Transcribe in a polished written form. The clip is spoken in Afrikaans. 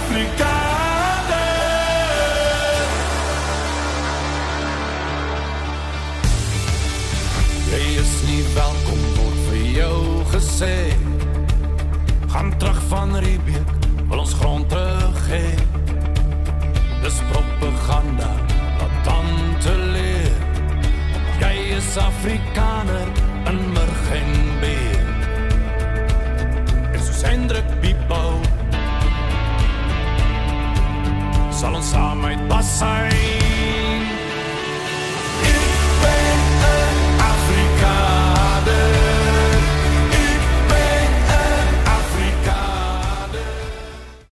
Afrikaner. Jy is nie welkom, word vir jou gesê. Gaan terug van Riebeek, wil ons grond terug hê. Dis propaganda, laat dan te leer. Jy is Afrikaner in murg en beer. En soos Hendrik Piepou sal ons saam uit Bassai